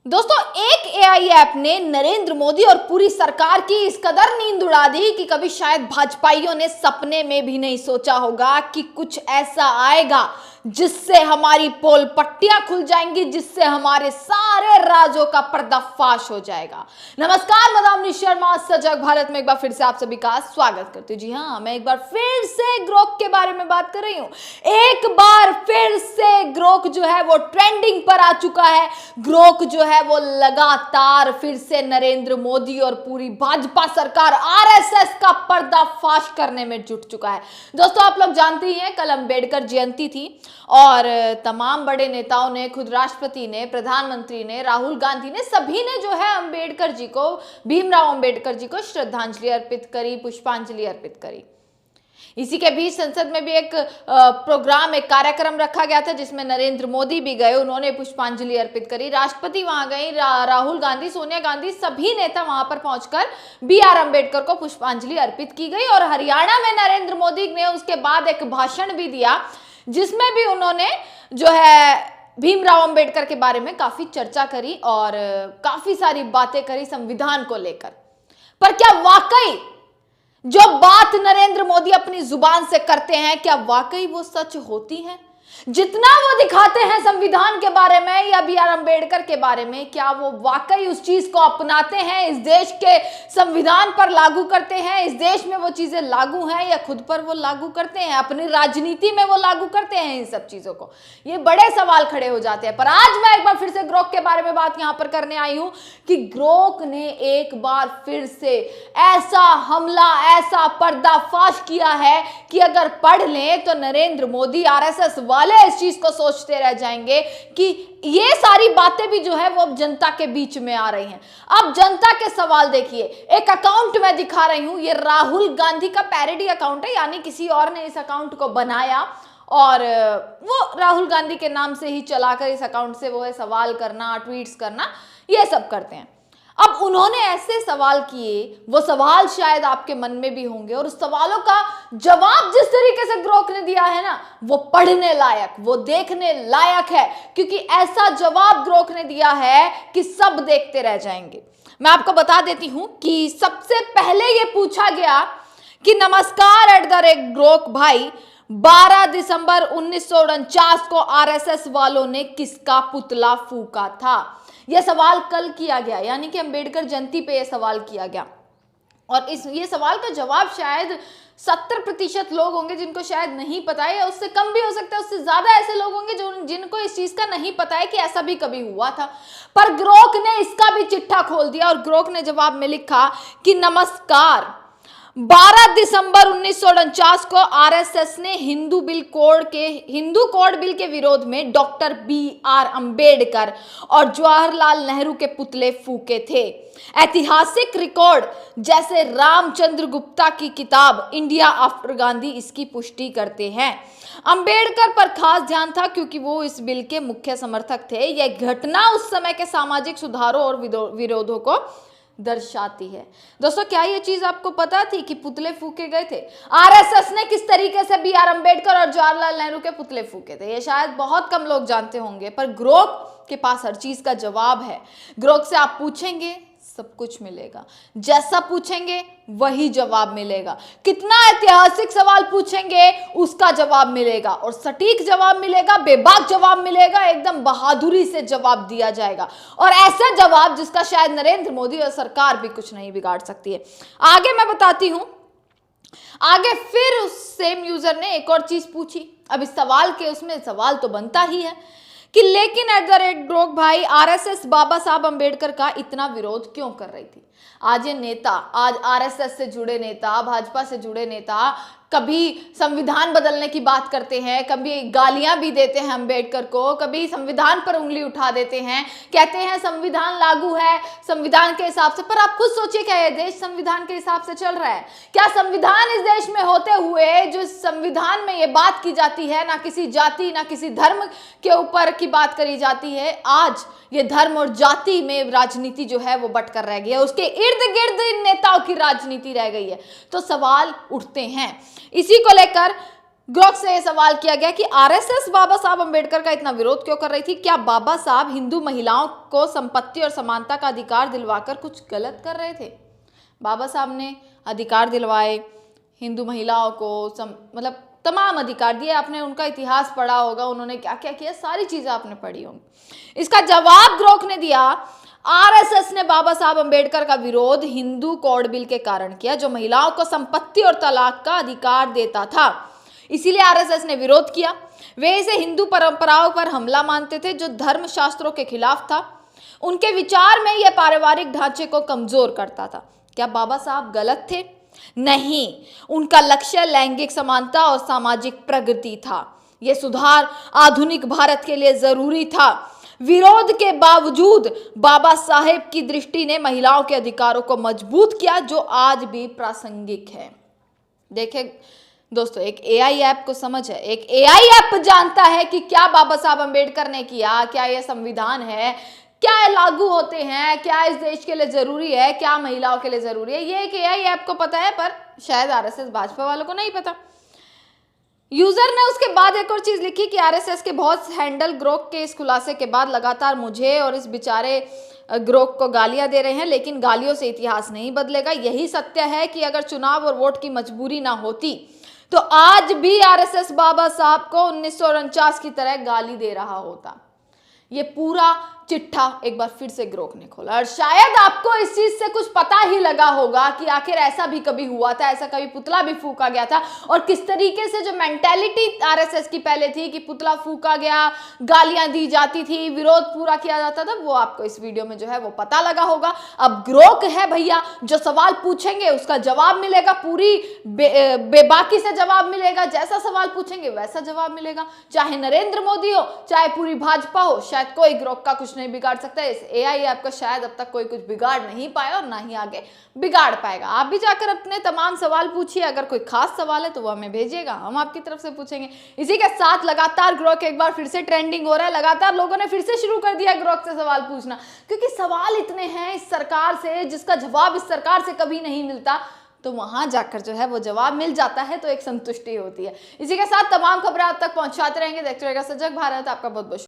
दोस्तों, एक AI app ने नरेंद्र मोदी और पूरी सरकार की इस कदर नींद उड़ा दी कि कभी शायद भाजपाइयों ने सपने में भी नहीं सोचा होगा कि कुछ ऐसा आएगा जिससे हमारी पोल पट्टियां खुल जाएंगी, जिससे हमारे सारे राजों का पर्दाफाश हो जाएगा। नमस्कार, मदामनी शर्मा सजग भारत में एक बार फिर से आप सभी का स्वागत करती हूँ। जी हाँ, मैं एक बार फिर से ग्रोक के बारे में बात कर रही हूँ। एक बार फिर से ग्रोक जो है वो ट्रेंडिंग पर आ चुका है। ग्रोक जो है वो लगातार फिर से नरेंद्र मोदी और पूरी भाजपा सरकार आरएसएस का पर्दाफाश करने में जुट चुका है। दोस्तों, आप लोग जानते ही हैं, कल अंबेडकर जयंती थी और तमाम बड़े नेताओं ने, खुद राष्ट्रपति ने, प्रधानमंत्री ने, राहुल गांधी ने, सभी ने जो है अंबेडकर जी को, भीमराव अंबेडकर जी को श्रद्धांजलि अर्पित करी, पुष्पांजलि अर्पित करी। इसी के बीच संसद में भी एक प्रोग्राम, एक कार्यक्रम रखा गया था जिसमें नरेंद्र मोदी भी गए, उन्होंने पुष्पांजलि अर्पित करी, राष्ट्रपति वहां गई, राहुल गांधी, सोनिया गांधी, सभी नेता वहां पर पहुंचकर BR अंबेडकर को पुष्पांजलि अर्पित की गई। और हरियाणा में नरेंद्र मोदी ने उसके बाद एक भाषण भी दिया जिसमें भी उन्होंने जो है भीमराव अंबेडकर के बारे में काफी चर्चा करी और काफी सारी बातें करी संविधान को लेकर। पर क्या वाकई जो बात नरेंद्र मोदी अपनी जुबान से करते हैं, क्या वाकई वो सच होती है? जितना वो दिखाते हैं संविधान के बारे में या BR अंबेडकर के बारे में, क्या वो वाकई उस चीज को अपनाते हैं, इस देश के संविधान पर लागू करते हैं, इस देश में वो चीजें लागू हैं या खुद पर वो लागू करते हैं, अपनी राजनीति में वो लागू करते हैं इन सब चीजों को? ये बड़े सवाल खड़े हो जाते हैं। पर आज मैं एक बार फिर से ग्रोक के बारे में बात यहां पर करने आई हूं कि ग्रोक ने एक बार फिर से ऐसा हमला, ऐसा पर्दाफाश किया है कि अगर पढ़ लें तो नरेंद्र मोदी, RSS वाले इस चीज को सोचते रह जाएंगे कि ये सारी बातें भी जो है वो अब जनता के बीच में आ रही हैं। अब जनता के सवाल देखिए, एक अकाउंट मैं दिखा रही हूं, ये राहुल गांधी का पैरोडी अकाउंट है, यानी किसी और ने इस अकाउंट को बनाया और वो राहुल गांधी के नाम से ही चलाकर इस अकाउंट से वो है सवाल करना, ट्वीट्स करना, ये सब करते हैं। अब उन्होंने ऐसे सवाल किए, वो सवाल शायद आपके मन में भी होंगे और उस सवालों का जवाब जिस तरीके से ग्रोक ने दिया है ना, वो पढ़ने लायक, वो देखने लायक है, क्योंकि ऐसा जवाब ग्रोक ने दिया है कि सब देखते रह जाएंगे। मैं आपको बता देती हूं कि सबसे पहले ये पूछा गया कि नमस्कार @ग्रोक भाई, 12 दिसंबर 1949 को RSS वालों ने किसका पुतला फूका था? यह सवाल कल किया गया, यानी कि अंबेडकर जयंती पे यह सवाल किया गया। और ये सवाल का जवाब शायद 70% लोग होंगे जिनको शायद नहीं पता है, या उससे कम भी हो सकता है, उससे ज्यादा ऐसे लोग होंगे जिनको इस चीज का नहीं पता है कि ऐसा भी कभी हुआ था। पर ग्रोक ने इसका भी चिट्ठा खोल दिया और ग्रोक ने जवाब में लिखा कि नमस्कार, 12 दिसंबर 1949 को RSS ने हिंदू कोड बिल के विरोध में डॉक्टर BR अंबेडकर और जवाहरलाल नेहरू के पुतले फूके थे। ऐतिहासिक रिकॉर्ड जैसे रामचंद्र गुप्ता की किताब इंडिया आफ्टर गांधी इसकी पुष्टि करते हैं। अंबेडकर पर खास ध्यान था क्योंकि वो इस बिल के मुख्य समर्थक थे। यह घटना उस समय के सामाजिक सुधारों और विरोधों को दर्शाती है। दोस्तों, क्या ये चीज आपको पता थी कि पुतले फूके गए थे? RSS ने किस तरीके से BR अंबेडकर और जवाहरलाल नेहरू के पुतले फूके थे, ये शायद बहुत कम लोग जानते होंगे। पर ग्रोक के पास हर चीज का जवाब है। ग्रोक से आप पूछेंगे, सब कुछ मिलेगा। जैसा पूछेंगे वही जवाब मिलेगा। कितना ऐतिहासिक सवाल पूछेंगे उसका जवाब मिलेगा, और सटीक जवाब मिलेगा, बेबाक जवाब मिलेगा, एकदम बहादुरी से जवाब दिया जाएगा। और ऐसा जवाब जिसका शायद नरेंद्र मोदी और सरकार भी कुछ नहीं बिगाड़ सकती है। आगे मैं बताती हूं। आगे फिर उस सेम यूजर ने एक और चीज पूछी। अब इस सवाल के उसमें सवाल तो बनता ही है कि लेकिन @ग्रोक भाई, RSS बाबा साहब अंबेडकर का इतना विरोध क्यों कर रही थी? आज ये नेता, आज RSS से जुड़े नेता, भाजपा से जुड़े नेता कभी संविधान बदलने की बात करते हैं, कभी गालियां भी देते हैं अंबेडकर को, कभी संविधान पर उंगली उठा देते हैं, कहते हैं संविधान लागू है संविधान के हिसाब से। पर आप खुद सोचिए, क्या ये देश संविधान के हिसाब से चल रहा है? क्या संविधान इस देश में होते हुए जो संविधान में ये बात की जाती है, ना किसी जाति ना किसी धर्म के ऊपर की बात करी जाती है, आज ये धर्म और जाति में राजनीति जो है वो बटकर रह गई है, उसके इर्द गिर्द इन नेताओं की राजनीति रह गई है। तो सवाल उठते हैं। इसी को लेकर ग्रोक से यह सवाल किया गया कि आरएसएस बाबा साहब अंबेडकर का इतना विरोध क्यों कर रही थी। क्या बाबा साहब हिंदू महिलाओं को संपत्ति और समानता का अधिकार दिलवाकर कुछ गलत कर रहे थे। बाबा साहब ने अधिकार दिलवाए हिंदू महिलाओं को, मतलब तमाम अधिकार दिए। आपने उनका इतिहास पढ़ा होगा, उन्होंने क्या क्या किया, सारी चीजें आपने पढ़ी होंगी। इसका जवाब ग्रोक ने दिया, आरएसएस ने बाबा साहब अंबेडकर का विरोध हिंदू कोड बिल के कारण किया, जो महिलाओं को संपत्ति और तलाक का अधिकार देता था, इसीलिए आरएसएस ने विरोध किया। वे इसे हिंदू परंपराओं पर हमला मानते थे, जो धर्म शास्त्रों के खिलाफ था। उनके विचार में यह पारिवारिक ढांचे को कमजोर करता था। क्या बाबा साहब गलत थे? नहीं, उनका लक्ष्य लैंगिक समानता और सामाजिक प्रगति था। यह सुधार आधुनिक भारत के लिए जरूरी था। विरोध के बावजूद बाबा साहेब की दृष्टि ने महिलाओं के अधिकारों को मजबूत किया, जो आज भी प्रासंगिक है। देखिए दोस्तों, एक एआई ऐप को समझ है, एक एआई ऐप जानता है कि क्या बाबा साहब अंबेडकर ने किया, क्या यह संविधान है, क्या लागू होते हैं, क्या इस देश के लिए जरूरी है, क्या महिलाओं के लिए जरूरी है। ये एक एआई ऐप को पता है, पर शायद आरएसएस भाजपा वालों को नहीं पता। यूजर ने उसके बाद एक और चीज लिखी कि आरएसएस के बहुत हैंडल ग्रोक के इस खुलासे के बाद लगातार मुझे और इस बेचारे ग्रोक को गालियां दे रहे हैं, लेकिन गालियों से इतिहास नहीं बदलेगा। यही सत्य है कि अगर चुनाव और वोट की मजबूरी ना होती तो आज भी आरएसएस बाबा साहब को 1949 की तरह गाली दे रहा होता। ये पूरा चिट्ठा एक बार फिर से ग्रोक ने खोला, और शायद आपको इस चीज से कुछ पता ही लगा होगा कि आखिर ऐसा भी कभी हुआ था, ऐसा कभी पुतला भी फूका गया था, और किस तरीके से जो मेंटेलिटी आरएसएस की पहले थी कि पुतला फूका गया, गालियां दी जाती थी, विरोध पूरा किया जाता था, वो आपको इस वीडियो में जो है वो पता लगा होगा। अब ग्रोक है भैया, जो सवाल पूछेंगे उसका जवाब मिलेगा, पूरी बेबाकी से जवाब मिलेगा, जैसा सवाल पूछेंगे वैसा जवाब मिलेगा। चाहे नरेंद्र मोदी हो, चाहे पूरी भाजपा हो, शायद कोई ग्रोक का कुछ नहीं बिगाड़ सकता है। इस एआई ऐप का शायद अब तक कोई कुछ बिगाड़ नहीं पाया और ना ही आगे बिगाड़ पाएगा। आप भी जाकर अपने तमाम सवाल पूछिए, अगर कोई खास सवाल है तो वो हमें भेजिएगा, हम आपकी तरफ से पूछेंगे। इसी के साथ लगातार ग्रोक एक बार फिर से ट्रेंडिंग हो रहा है, लगातार लोगों ने फिर से शुरू कर दिया ग्रोक से सवाल पूछना, क्योंकि सवाल इतने हैं इस सरकार से जिसका जवाब इस सरकार से कभी नहीं मिलता, तो वहां जाकर जो है वो जवाब मिल जाता है तो एक संतुष्टि होती है। इसी के साथ तमाम खबरें आप तक पहुंचाते रहेंगे। देखते रहिएगा सजग भारत। आपका बहुत बहुत